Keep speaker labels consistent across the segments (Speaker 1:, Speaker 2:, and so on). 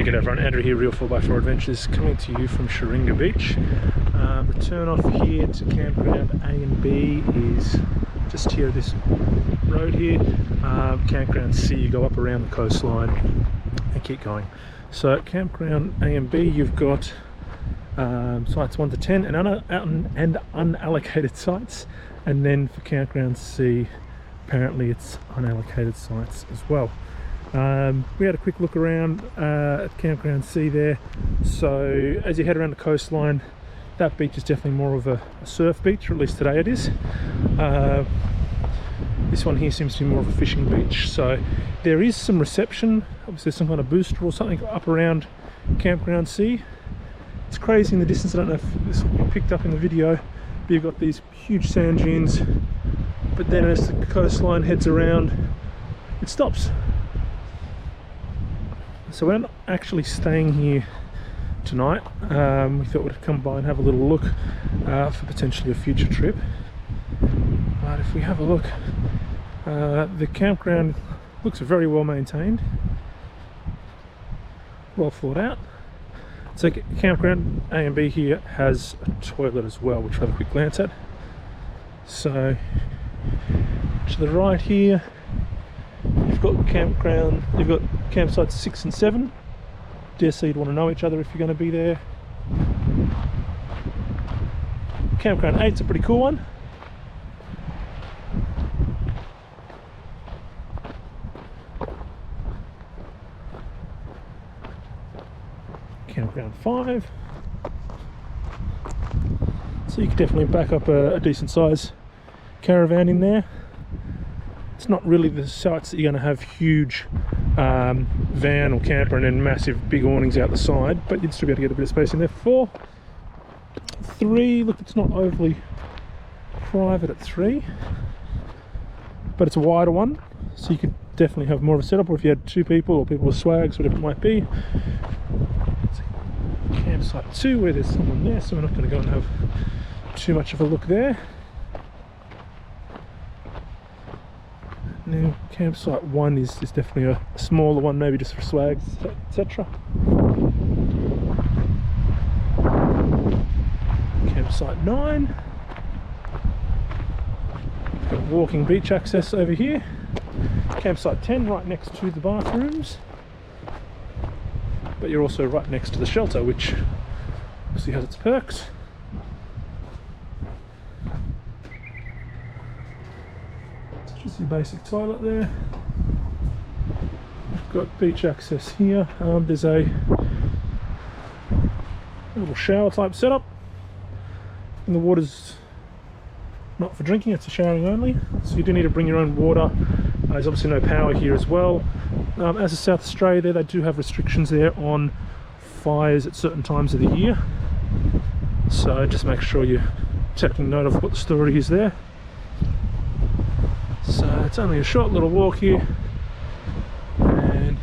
Speaker 1: Hey, good everyone, Andrew here, Real 4x4 Adventures, coming to you from Sheringa Beach. The turn off here to Campground A and B is just here, this road here. Campground C, you go up around the coastline and keep going. So at Campground A and B, you've got sites 1 to 10 and unallocated sites, and then for Campground C, apparently it's unallocated sites as well. We had a quick look around at Campground C there. So as you head around the coastline, that beach is definitely more of a surf beach, or at least today it is. This one here seems to be more of a fishing beach. So there is some reception, obviously some kind of booster or something up around Campground C. It's crazy in the distance. I don't know if this will be picked up in the video, but you've got these huge sand dunes, but then as the coastline heads around, it stops. So we're not actually staying here tonight. We thought we'd come by and have a little look for potentially a future trip. But if we have a look, the campground looks very well maintained, well thought out. So Campground A and B here has a toilet as well, which we'll have a quick glance at. So to the right here, you've got campsites 6 and 7. Dare say you'd want to know each other if you're going to be there. Campground 8's a pretty cool one. Campground 5. So you could definitely back up a decent size caravan in there. It's not really the sites that you're going to have huge van or camper and then massive big awnings out the side, but you'd still be able to get a bit of space in there. 4, 3, look, it's not overly private at 3, but it's a wider one, so you could definitely have more of a setup, or if you had 2 people or people with swags, whatever it might be. Campsite 2, where there's someone there, so we're not going to go and have too much of a look there. Now, campsite 1 is definitely a smaller one, maybe just for swags, etc. Campsite 9. Got walking beach access over here. Campsite 10 right next to the bathrooms. But you're also right next to the shelter, which obviously has its perks. Just your basic toilet there. We've got beach access here. There's a little shower type setup, and the water's not for drinking, it's for showering only, so you do need to bring your own water. There's obviously no power here as well. As is South Australia, there they do have restrictions there on fires at certain times of the year, so just make sure you're taking note of what the story is there. So it's only a short little walk here, and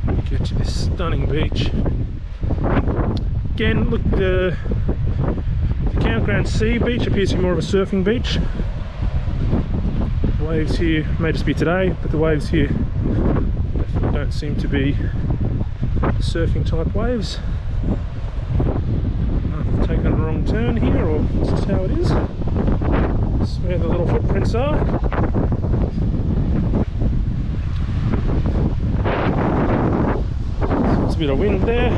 Speaker 1: you get to this stunning beach. Again, look, the Campground C beach appears to be more of a surfing beach. The waves here may just be today, but the waves here definitely don't seem to be surfing type waves. I've taken a wrong turn here, or it's just how it is. This is where the little footprints are. So there's a bit of wind there.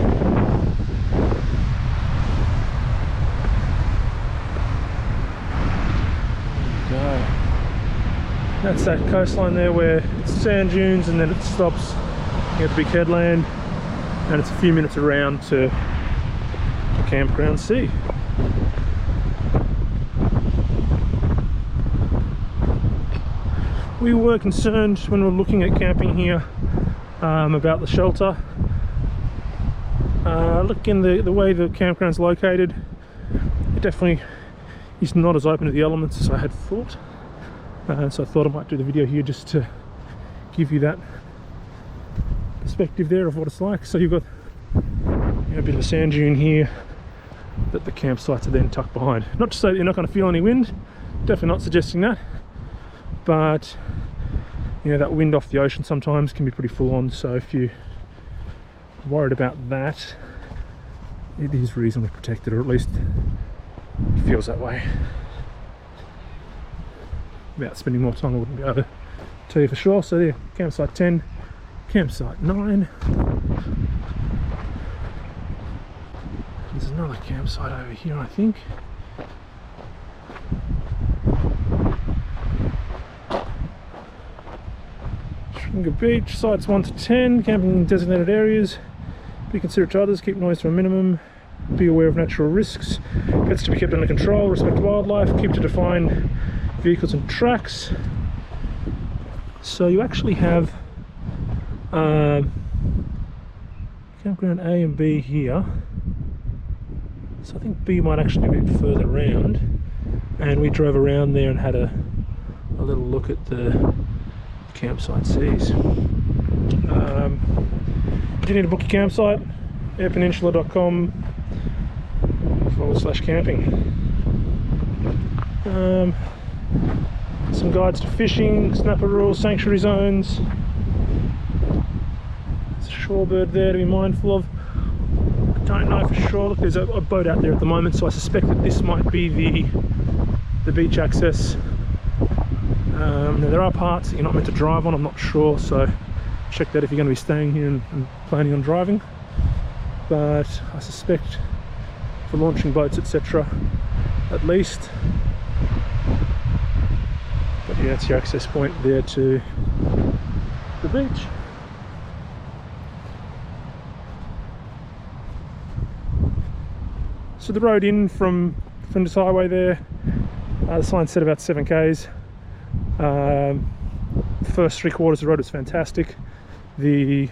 Speaker 1: There we go. That's that coastline there where it's sand dunes and then it stops. You have the big headland, and it's a few minutes around to Campground C. We were concerned when we were looking at camping here about the shelter. Look, in the way the campground's located, it definitely is not as open to the elements as I had thought. So I thought I might do the video here just to give you that perspective there of what it's like. So you've got a bit of a sand dune here that the campsites are then tucked behind. Not to say that you're not going to feel any wind, definitely not suggesting that, but you know, that wind off the ocean sometimes can be pretty full on, so if you worried about that. It is reasonably protected, or at least it feels that way. Without spending more time, I wouldn't be able to tell you for sure. So there, campsite 10, campsite 9. There's another campsite over here, I think. Sheringa Beach, sites 1 to 10, camping in designated areas. Be considerate to others, keep noise to a minimum, be aware of natural risks, pets to be kept under control, respect wildlife, keep to defined vehicles and tracks. So you actually have Campground A and B here. So I think B might actually be a bit further around, and we drove around there and had a little look at the campsite C's. If you need to book your campsite, airpeninsula.com/camping. Some guides to fishing, snapper rules, sanctuary zones. There's a shorebird there to be mindful of. I don't know for sure. Look, there's a boat out there at the moment, so I suspect that this might be the beach access. Now there are parts that you're not meant to drive on, I'm not sure, so check that if you're going to be staying here and planning on driving. But I suspect for launching boats, etc., at least. But yeah, it's your access point there to the beach. So the road in from this highway there, the sign said about 7 k's. First 3/4 of the road was fantastic. The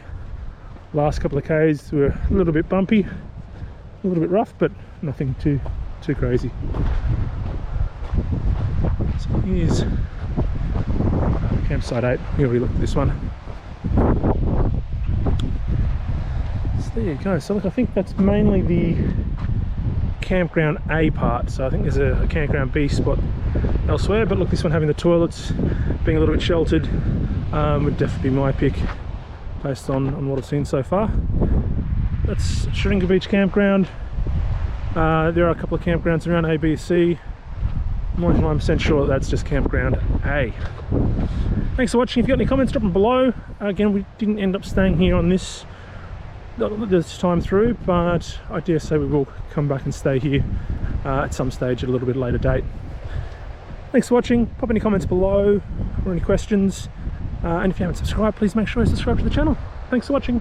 Speaker 1: last couple of k's were a little bit bumpy, a little bit rough, but nothing too crazy. So here's campsite 8. We already looked at this one. So there you go. So look, I think that's mainly the Campground A part. So I think there's a Campground B spot elsewhere, but look, this one having the toilets, being a little bit sheltered, would definitely be my pick based on what I've seen so far. That's Sheringa Beach Campground. There are a couple of campgrounds around A, B, C. I'm 99% sure that's just Campground A. Thanks for watching. If you've got any comments, drop them below. Again, we didn't end up staying here on this time through, but I dare say we will come back and stay here at some stage at a little bit later date. Thanks for watching. Pop any comments below or any questions, and if you haven't subscribed, please make sure you subscribe to the channel. Thanks for watching.